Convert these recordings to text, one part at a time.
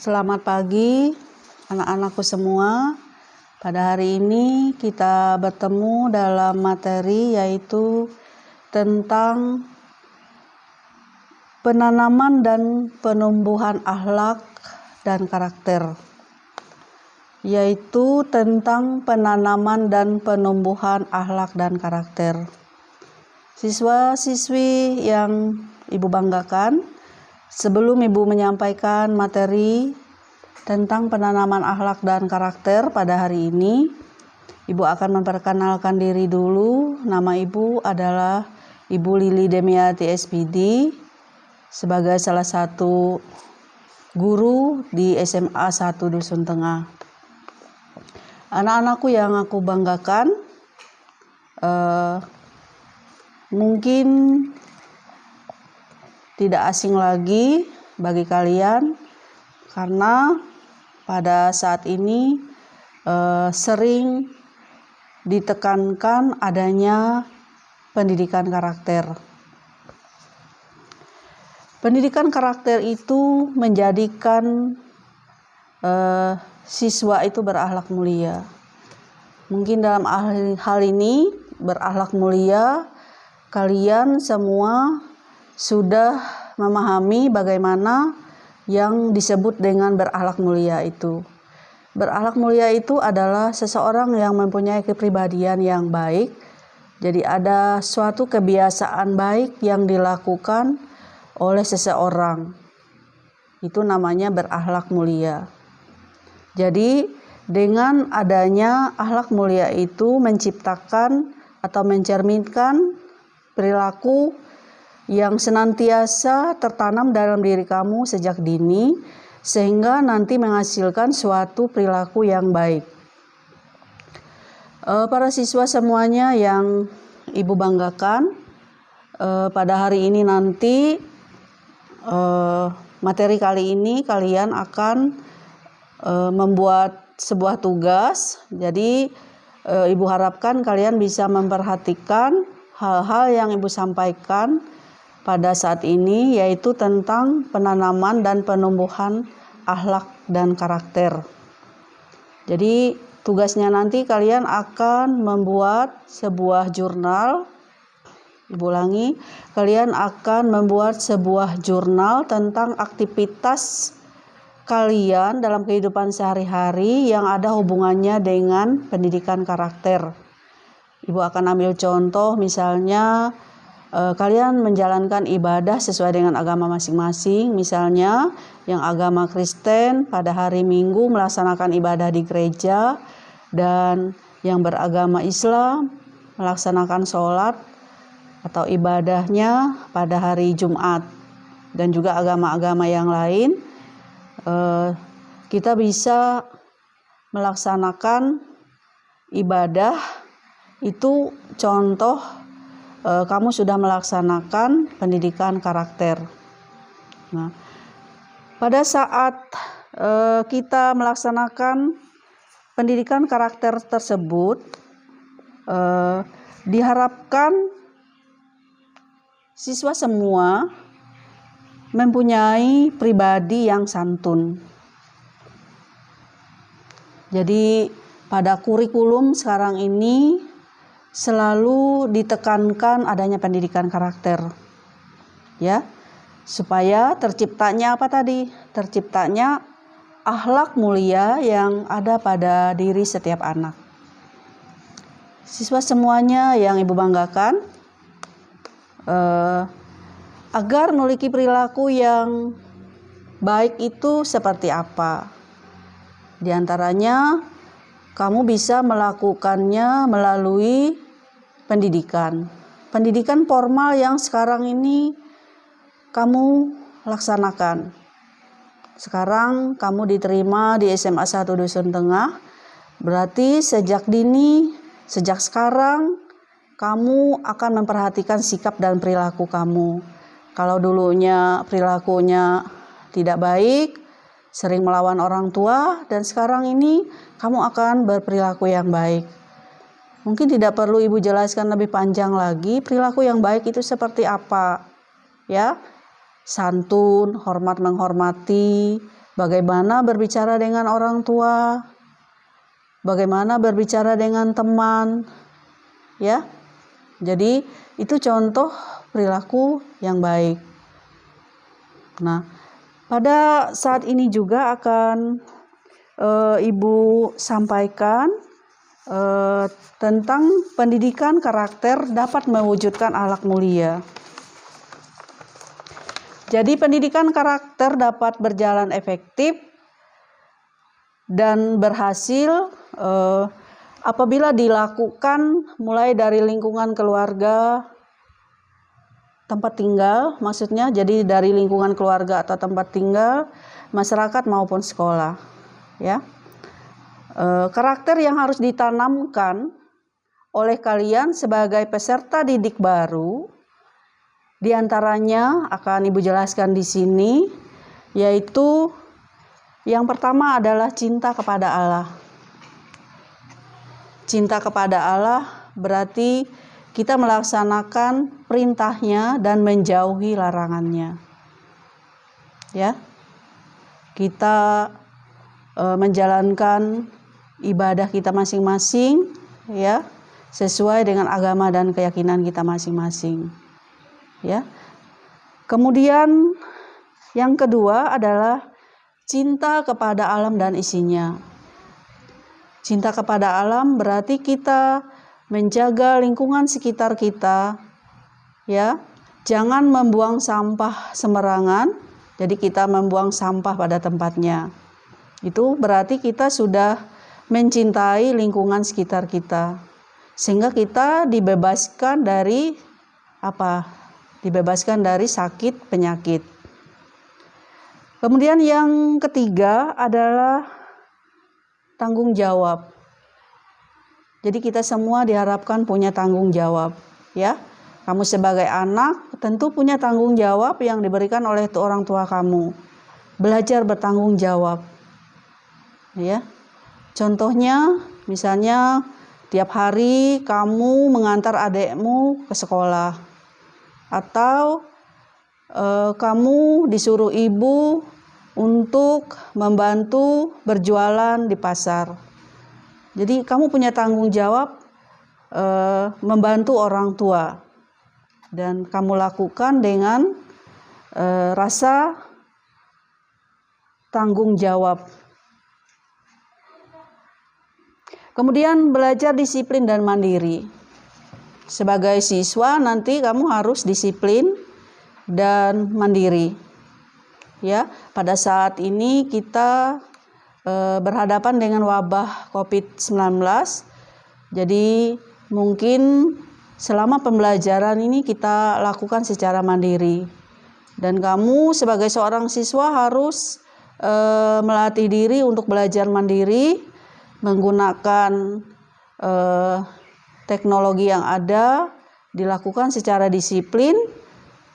Selamat pagi anak-anakku semua. Pada hari ini kita bertemu dalam materi yaitu tentang penanaman dan penumbuhan akhlak dan karakter. Yaitu tentang penanaman dan penumbuhan akhlak dan karakter. Siswa-siswi yang Ibu banggakan, sebelum Ibu menyampaikan materi tentang penanaman akhlak dan karakter pada hari ini, Ibu akan memperkenalkan diri dulu. Nama Ibu adalah Ibu Lili Demiati SPD sebagai salah satu guru di SMA 1 Dusun Tengah. Anak-anakku yang aku banggakan, mungkin tidak asing lagi bagi kalian karena pada saat ini sering ditekankan adanya pendidikan karakter. Pendidikan karakter itu menjadikan siswa itu berakhlak mulia. Mungkin dalam hal ini berakhlak mulia, kalian semua sudah memahami bagaimana yang disebut dengan berakhlak mulia itu. Berakhlak mulia itu adalah seseorang yang mempunyai kepribadian yang baik. Jadi ada suatu kebiasaan baik yang dilakukan oleh seseorang. Itu namanya berakhlak mulia. Jadi dengan adanya akhlak mulia itu menciptakan atau mencerminkan perilaku yang senantiasa tertanam dalam diri kamu sejak dini, sehingga nanti menghasilkan suatu perilaku yang baik. Para siswa semuanya yang Ibu banggakan, pada hari ini nanti materi kali ini kalian akan membuat sebuah tugas. Jadi Ibu harapkan kalian bisa memperhatikan hal-hal yang Ibu sampaikan pada saat ini, yaitu tentang penanaman dan penumbuhan akhlak dan karakter. Jadi tugasnya nanti kalian akan membuat sebuah jurnal. Ibu ulangi, kalian akan membuat sebuah jurnal tentang aktivitas kalian dalam kehidupan sehari-hari yang ada hubungannya dengan pendidikan karakter. Ibu akan ambil contoh, misalnya kalian menjalankan ibadah sesuai dengan agama masing-masing. Misalnya yang agama Kristen pada hari Minggu melaksanakan ibadah di gereja, dan yang beragama Islam melaksanakan sholat atau ibadahnya pada hari Jumat, dan juga agama-agama yang lain. Kita bisa melaksanakan ibadah itu contoh kamu sudah melaksanakan pendidikan karakter. Nah, pada saat kita melaksanakan pendidikan karakter tersebut, diharapkan siswa semua mempunyai pribadi yang santun. Jadi pada kurikulum sekarang ini selalu ditekankan adanya pendidikan karakter, ya, supaya terciptanya apa tadi? Terciptanya akhlak mulia yang ada pada diri setiap anak. Siswa semuanya yang Ibu banggakan, agar memiliki perilaku yang baik itu seperti apa? Di antaranya, kamu bisa melakukannya melalui pendidikan formal yang sekarang ini kamu laksanakan. Sekarang kamu diterima di SMA 1 Dusun Tengah, berarti sejak dini, sejak sekarang kamu akan memperhatikan sikap dan perilaku kamu. Kalau dulunya perilakunya tidak baik, sering melawan orang tua, dan sekarang ini kamu akan berperilaku yang baik. Mungkin tidak perlu Ibu jelaskan lebih panjang lagi perilaku yang baik itu seperti apa, ya. Santun, hormat menghormati, bagaimana berbicara dengan orang tua, bagaimana berbicara dengan teman, ya. Jadi itu contoh perilaku yang baik. Nah, pada saat ini juga akan Ibu sampaikan tentang pendidikan karakter dapat mewujudkan akhlak mulia. Jadi pendidikan karakter dapat berjalan efektif dan berhasil apabila dilakukan mulai dari lingkungan keluarga, tempat tinggal, maksudnya jadi dari lingkungan keluarga atau tempat tinggal, masyarakat maupun sekolah, ya. Karakter yang harus ditanamkan oleh kalian sebagai peserta didik baru, diantaranya akan Ibu jelaskan di sini, yaitu yang pertama adalah cinta kepada Allah. Cinta kepada Allah berarti kita melaksanakan perintahnya dan menjauhi larangannya. Ya, kita menjalankan ibadah kita masing-masing, ya, sesuai dengan agama dan keyakinan kita masing-masing. Ya. Kemudian yang kedua adalah cinta kepada alam dan isinya. Cinta kepada alam berarti kita menjaga lingkungan sekitar kita, ya. Jangan membuang sampah sembarangan. Jadi kita membuang sampah pada tempatnya. Itu berarti kita sudah mencintai lingkungan sekitar kita. Sehingga kita dibebaskan dari apa? Dibebaskan dari sakit, penyakit. Kemudian yang ketiga adalah tanggung jawab. Jadi kita semua diharapkan punya tanggung jawab, ya. Kamu sebagai anak tentu punya tanggung jawab yang diberikan oleh orang tua kamu. Belajar bertanggung jawab. Ya. Contohnya misalnya tiap hari kamu mengantar adikmu ke sekolah, atau kamu disuruh ibu untuk membantu berjualan di pasar. Jadi kamu punya tanggung jawab membantu orang tua, dan kamu lakukan dengan rasa tanggung jawab. Kemudian belajar disiplin dan mandiri. Sebagai siswa nanti kamu harus disiplin dan mandiri. Ya, pada saat ini kita berhadapan dengan wabah COVID-19. Jadi mungkin selama pembelajaran ini kita lakukan secara mandiri. Dan kamu sebagai seorang siswa harus melatih diri untuk belajar mandiri, menggunakan teknologi yang ada, dilakukan secara disiplin.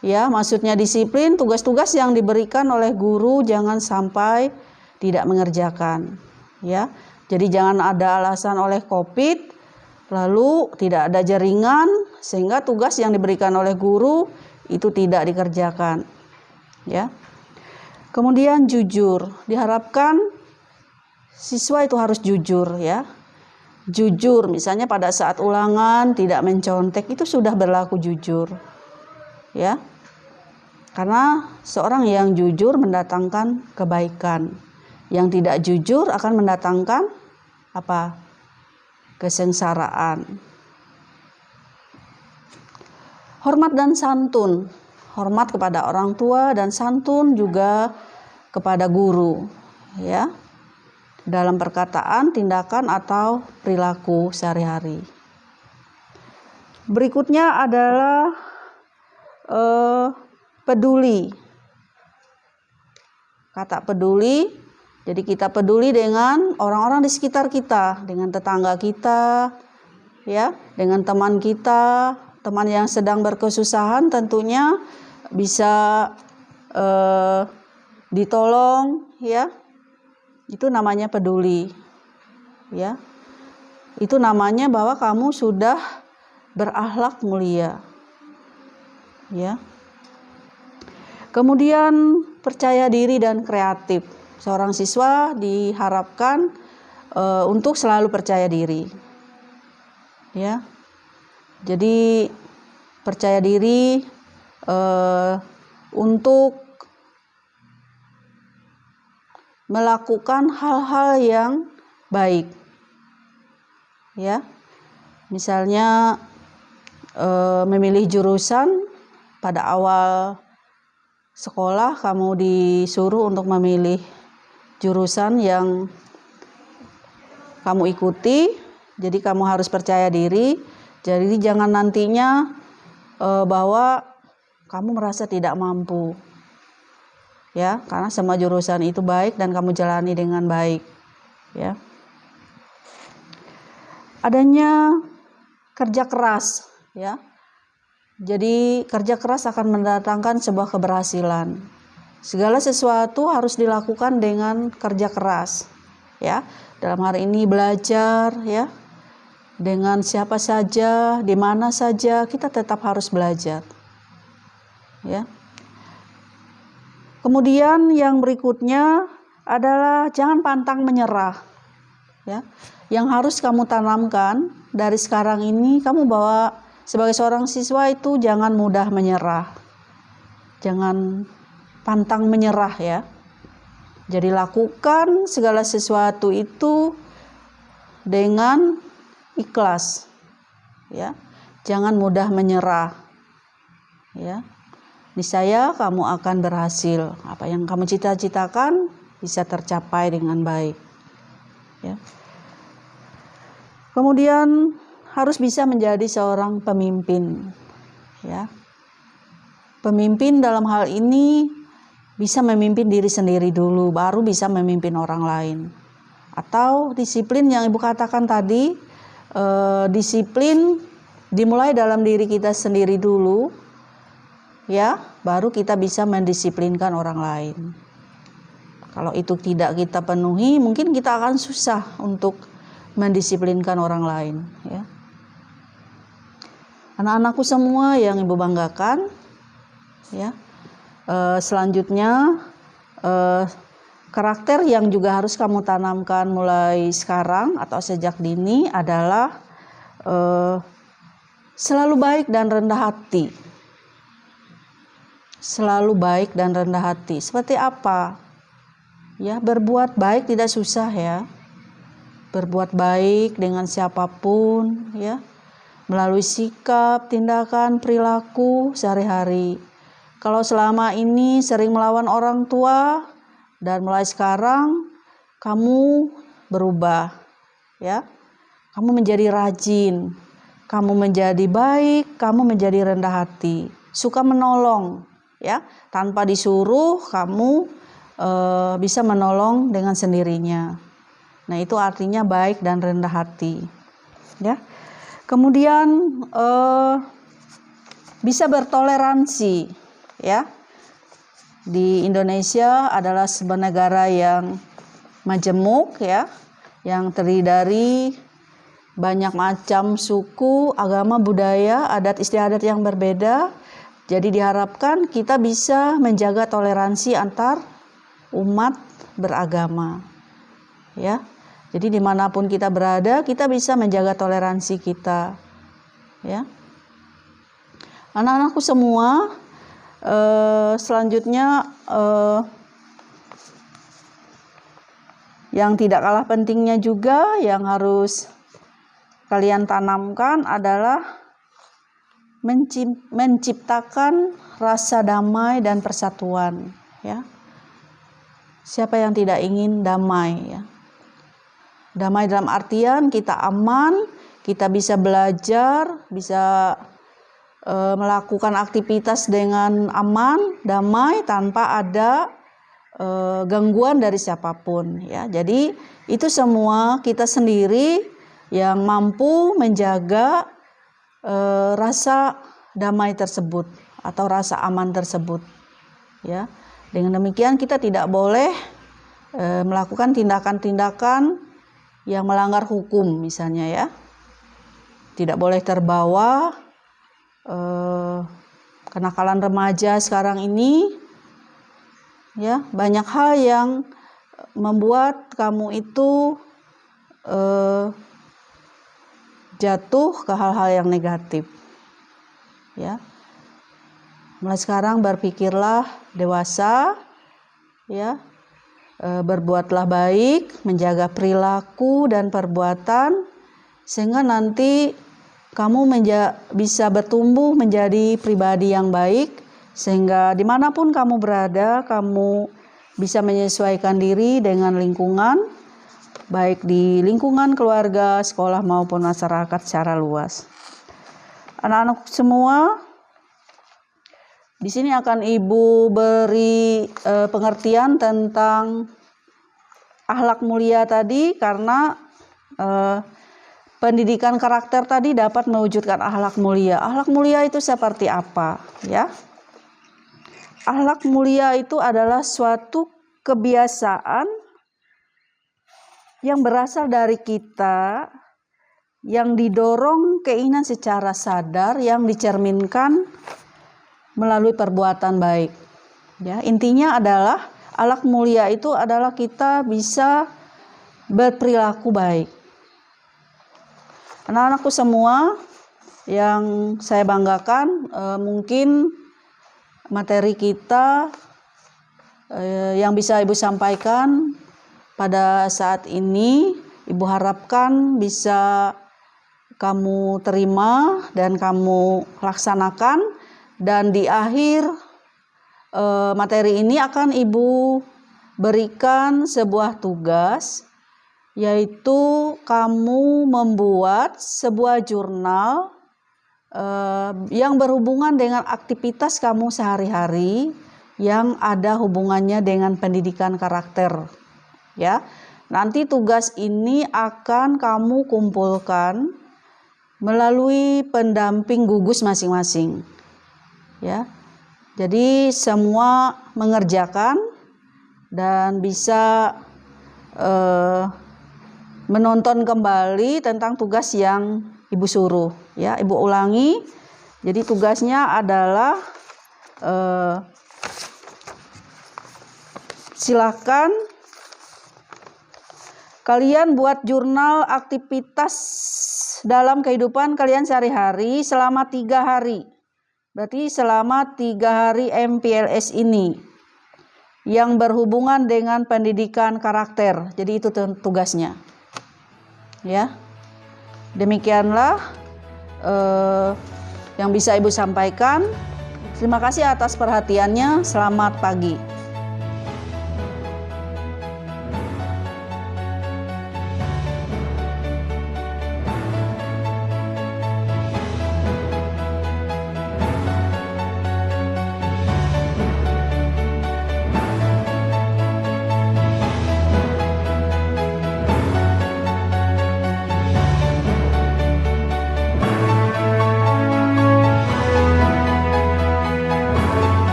Ya, maksudnya disiplin, tugas-tugas yang diberikan oleh guru jangan sampai tidak mengerjakan. Ya, jadi jangan ada alasan oleh COVID, lalu tidak ada jaringan, sehingga tugas yang diberikan oleh guru itu tidak dikerjakan. Ya. Kemudian jujur, diharapkan siswa itu harus jujur, ya. Jujur, misalnya pada saat ulangan tidak mencontek, itu sudah berlaku jujur. Ya. Karena seorang yang jujur mendatangkan kebaikan. Yang tidak jujur akan mendatangkan apa? Kesengsaraan. Hormat dan santun. Hormat kepada orang tua dan santun juga kepada guru, ya. Dalam perkataan, tindakan atau perilaku sehari-hari. Berikutnya adalah peduli. Kata peduli, jadi kita peduli dengan orang-orang di sekitar kita, dengan tetangga kita, ya, dengan teman kita, teman yang sedang berkesusahan tentunya bisa ditolong, ya. Itu namanya peduli, ya. Itu namanya bahwa kamu sudah berakhlak mulia, ya. Kemudian percaya diri dan kreatif. seorang siswa diharapkan untuk selalu percaya diri. Ya. Jadi percaya diri untuk melakukan hal-hal yang baik. Ya. Misalnya memilih jurusan. Pada awal sekolah kamu disuruh untuk memilih jurusan yang kamu ikuti, jadi kamu harus percaya diri. Jadi jangan nantinya bahwa kamu merasa tidak mampu, ya, karena semua jurusan itu baik dan kamu jalani dengan baik, ya. Adanya kerja keras, ya. Jadi kerja keras akan mendatangkan sebuah keberhasilan. Segala sesuatu harus dilakukan dengan kerja keras, ya. Dalam hari ini belajar, ya. Dengan siapa saja, di mana saja, kita tetap harus belajar. Ya. Kemudian yang berikutnya adalah jangan pantang menyerah. Ya. Yang harus kamu tanamkan dari sekarang ini, kamu bawa sebagai seorang siswa itu jangan mudah menyerah. Jangan pantang menyerah, ya. Jadi lakukan segala sesuatu itu dengan ikhlas, ya. Jangan mudah menyerah, ya. Niscaya kamu akan berhasil. Apa yang kamu cita-citakan bisa tercapai dengan baik, ya. Kemudian harus bisa menjadi seorang pemimpin, ya. Pemimpin dalam hal ini bisa memimpin diri sendiri dulu, baru bisa memimpin orang lain. Atau disiplin yang Ibu katakan tadi, disiplin dimulai dalam diri kita sendiri dulu, ya, baru kita bisa mendisiplinkan orang lain. Kalau itu tidak kita penuhi, mungkin kita akan susah untuk mendisiplinkan orang lain, ya. Anak-anakku semua yang Ibu banggakan, ya. Selanjutnya karakter yang juga harus kamu tanamkan mulai sekarang atau sejak dini adalah selalu baik dan rendah hati. Selalu baik dan rendah hati. Seperti apa? Ya, berbuat baik tidak susah, ya. Berbuat baik dengan siapapun, ya. Melalui sikap, tindakan, perilaku sehari-hari. Kalau selama ini sering melawan orang tua dan mulai sekarang kamu berubah, ya. Kamu menjadi rajin, kamu menjadi baik, kamu menjadi rendah hati, suka menolong, ya. Tanpa disuruh kamu bisa menolong dengan sendirinya. Nah, itu artinya baik dan rendah hati, ya. Kemudian bisa bertoleransi, ya. Di Indonesia adalah sebuah negara yang majemuk, ya, yang terdiri dari banyak macam suku, agama, budaya, adat istiadat yang berbeda. Jadi diharapkan kita bisa menjaga toleransi antar umat beragama, ya. Jadi dimanapun kita berada, kita bisa menjaga toleransi kita, ya. Anak-anakku semua, selanjutnya yang tidak kalah pentingnya juga yang harus kalian tanamkan adalah menciptakan rasa damai dan persatuan, ya. Siapa yang tidak ingin damai, ya. Damai dalam artian kita aman, kita bisa belajar, bisa melakukan aktivitas dengan aman, damai, tanpa ada gangguan dari siapapun, ya. Jadi itu semua kita sendiri yang mampu menjaga rasa damai tersebut atau rasa aman tersebut, ya. Dengan demikian kita tidak boleh melakukan tindakan-tindakan yang melanggar hukum, misalnya, ya. Tidak boleh terbawa kenakalan remaja sekarang ini, ya. Banyak hal yang membuat kamu itu jatuh ke hal-hal yang negatif. Ya. Mulai sekarang berpikirlah dewasa, ya. Berbuatlah baik, menjaga perilaku dan perbuatan, sehingga nanti kamu bisa bertumbuh menjadi pribadi yang baik, sehingga dimanapun kamu berada, kamu bisa menyesuaikan diri dengan lingkungan, baik di lingkungan keluarga, sekolah maupun masyarakat secara luas. Anak-anak semua, di sini akan Ibu beri pengertian tentang akhlak mulia tadi, karena pendidikan karakter tadi dapat mewujudkan akhlak mulia. Akhlak mulia itu seperti apa, ya? Akhlak mulia itu adalah suatu kebiasaan yang berasal dari kita, yang didorong keinginan secara sadar, yang dicerminkan melalui perbuatan baik. Ya, intinya adalah akhlak mulia itu adalah kita bisa berperilaku baik. Anak-anakku semua yang saya banggakan, mungkin materi kita yang bisa Ibu sampaikan pada saat ini, Ibu harapkan bisa kamu terima dan kamu laksanakan, dan di akhir materi ini akan Ibu berikan sebuah tugas, yaitu kamu membuat sebuah jurnal yang berhubungan dengan aktivitas kamu sehari-hari yang ada hubungannya dengan pendidikan karakter. Ya, nanti tugas ini akan kamu kumpulkan melalui pendamping gugus masing-masing. Ya, jadi semua mengerjakan dan bisa menonton kembali tentang tugas yang Ibu suruh. Ya, Ibu ulangi. Jadi tugasnya adalah silakan kalian buat jurnal aktivitas dalam kehidupan kalian sehari-hari selama 3 hari. Berarti selama 3 hari MPLS ini yang berhubungan dengan pendidikan karakter. Jadi itu tugasnya. Ya, demikianlah yang bisa Ibu sampaikan. Terima kasih atas perhatiannya. Selamat pagi.